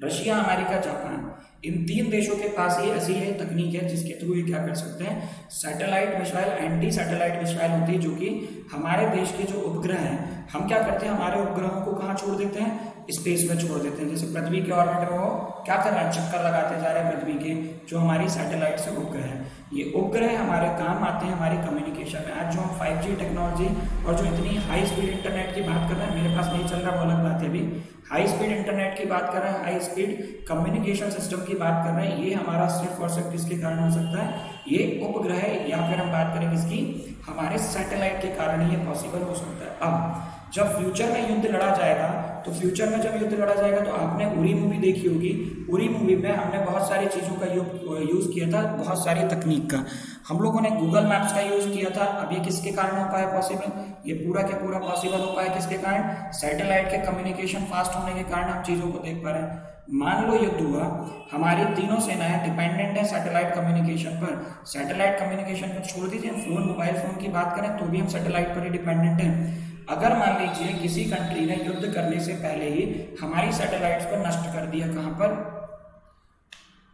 रशिया, अमेरिका, जापान, इन 3 देशों के पास ये ऐसी है तकनीक है जिसके थ्रू ये क्या कर सकते हैं? Satellite missile, anti satellite missile होती है, जो कि हमारे देश के जो उपग्रह हैं, हम क्या करते हैं? हमारे उपग्रहों को कहाँ छोड़ देते हैं? स्पेस में छोड़ देते हैं। जैसे पृथ्वी के ऑर्बिट में वो क्या कर रहे हैं? चक्कर लगाते जा रहे हैं पृथ्वी के, जो हमारी सैटेलाइट से उपग्रह हैं। ये उपग्रह हमारे काम आते हैं हमारी कम्युनिकेशन में। आज जो हम 5G टेक्नोलॉजी और जो इतनी हाई स्पीड इंटरनेट की बात कर रहे हैं, मेरे पास नहीं चल रहा वो अलग बात है, अभी हाई स्पीड इंटरनेट की बात कर रहे हैं, हाई स्पीड कम्युनिकेशन सिस्टम की बात कर रहे हैं, ये हमारा सिर्फ और सिर्फ किसके कारण हो सकता है? ये उपग्रह, या फिर हम बात करें किसकी? हमारे सैटेलाइट के कारण ये पॉसिबल हो सकता है। अब जब फ्यूचर में युद्ध लड़ा जाएगा, तो फ्यूचर में जब युद्ध लड़ा जाएगा तो आपने उरी मूवी देखी होगी। उरी मूवी में हमने बहुत सारी चीज़ों का यूज़ किया था, बहुत सारी तकनीक का। हम लोगों ने गूगल मैप्स का यूज़ किया था। अब ये किसके कारण हो पाया पॉसिबल? ये पूरा के पूरा पॉसिबल हो पाया किसके कारण? सैटेलाइट के कम्युनिकेशन फास्ट होने के कारण हम चीज़ों को देख पा रहे हैं। मान लो युद्ध हुआ, हमारी तीनों सेनाएं डिपेंडेंट है सैटेलाइट कम्युनिकेशन पर। सैटेलाइट कम्युनिकेशन को छोड़ दीजिए, फोन, मोबाइल फोन की बात करें तो भी हम सैटेलाइट पर ही डिपेंडेंट हैं। अगर मान लीजिए किसी कंट्री ने युद्ध करने से पहले ही हमारी सैटेलाइट्स को नष्ट कर दिया, कहां पर?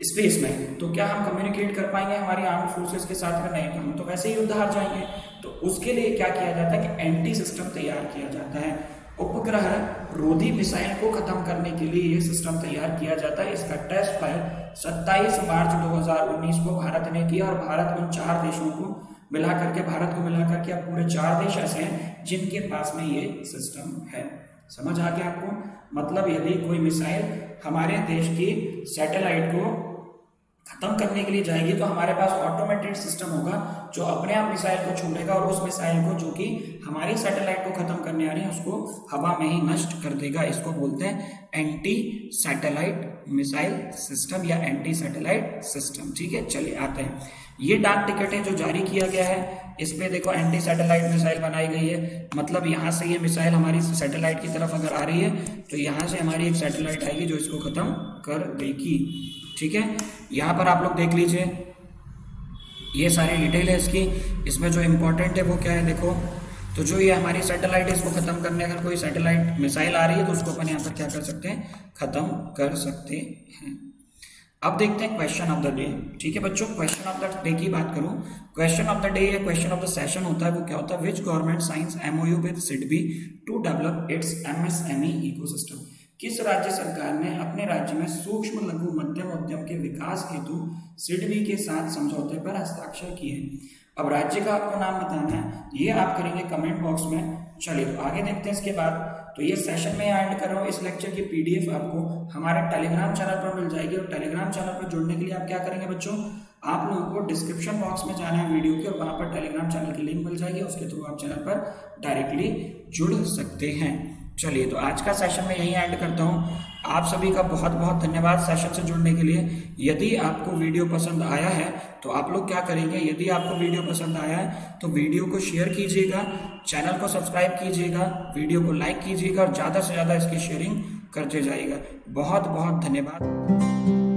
स्पेस में, तो क्या हम कम्युनिकेट कर पाएंगे हमारी आर्म्ड फोर्सेस के साथ में? नहीं, तो हम तो वैसे ही युद्ध हार जाएंगे। तो उसके लिए क्या किया जाता है कि एंटी सिस्टम तैयार किया जाता है। उपग्रह रोधी मिसाइल को खत्म करने के लिए ये सिस्टम तैयार किया जाता है। इसका टेस्ट फायर 27 मार्च 2019 को भारत ने किया, और भारत उन 4 देशों को मिला करके, भारत को मिला करके अब पूरे 4 देश ऐसे हैं जिनके पास में ये सिस्टम है। समझ आ गया आपको? मतलब यदि कोई मिसाइल हमारे देश की सैटेलाइट को खत्म करने के लिए जाएगी, तो हमारे पास ऑटोमेटेड सिस्टम होगा जो अपने आप मिसाइल को छोड़ेगा, और उस मिसाइल को, जो कि हमारी सैटेलाइट को खत्म करने आ रही है, उसको हवा में ही नष्ट कर देगा। इसको बोलते हैं एंटी सैटेलाइट मिसाइल सिस्टम या एंटी सैटेलाइट सिस्टम। ठीक है, चलिए आते हैं। ये डाक टिकट है जो जारी किया गया है। इस पे देखो एंटी सैटेलाइट मिसाइल बनाई गई है। मतलब यहाँ से ये मिसाइल हमारी सैटेलाइट की तरफ अगर आ रही है, तो यहाँ से हमारी एक सैटेलाइट आएगी जो इसको खत्म कर देगी। ठीक है, यहाँ पर आप लोग देख लीजिए, ये सारी डिटेल है इसकी। इसमें जो इम्पोर्टेंट है वो क्या है? देखो, तो जो ये हमारी सैटेलाइट है इसको खत्म करने, अगर कोई सैटेलाइट मिसाइल आ रही है तो उसको अपन यहाँ पर क्या कर सकते हैं, खत्म कर सकते हैं। अब देखते हैं क्वेश्चन ऑफ द डे। ठीक है बच्चों, क्वेश्चन ऑफ द डे की बात करूं, क्वेश्चन ऑफ द डे या क्वेश्चन ऑफ द सेशन होता है वो क्या होता है, which government signs MOU with SIDBI to develop its MSME ecosystem. किस राज्य सरकार ने अपने राज्य में सूक्ष्म लघु मध्यम उद्यम के विकास हेतु सिडबी के साथ समझौते पर हस्ताक्षर किए। अब राज्य का आपको नाम बताना है, ये आप करेंगे कमेंट बॉक्स में। चलिए तो आगे देखते हैं इसके बाद। तो ये सेशन में एंड कर रहा हूँ, इस लेक्चर की पीडीएफ आपको हमारे टेलीग्राम चैनल पर मिल जाएगी। और टेलीग्राम चैनल पर जुड़ने के लिए आप क्या करेंगे बच्चों, आप लोगों को डिस्क्रिप्शन बॉक्स में जाना है वीडियो के, और वहां पर टेलीग्राम चैनल की लिंक मिल जाएगी, उसके थ्रू आप चैनल पर डायरेक्टली जुड़ सकते हैं। चलिए तो आज का सेशन में यही एंड करता हूँ। आप सभी का बहुत बहुत धन्यवाद सेशन से जुड़ने के लिए। यदि आपको वीडियो पसंद आया है तो आप लोग क्या करेंगे, यदि आपको वीडियो पसंद आया है तो वीडियो को शेयर कीजिएगा, चैनल को सब्सक्राइब कीजिएगा, वीडियो को लाइक कीजिएगा और ज़्यादा से ज़्यादा इसकी शेयरिंग करते जाइएगा। बहुत बहुत धन्यवाद।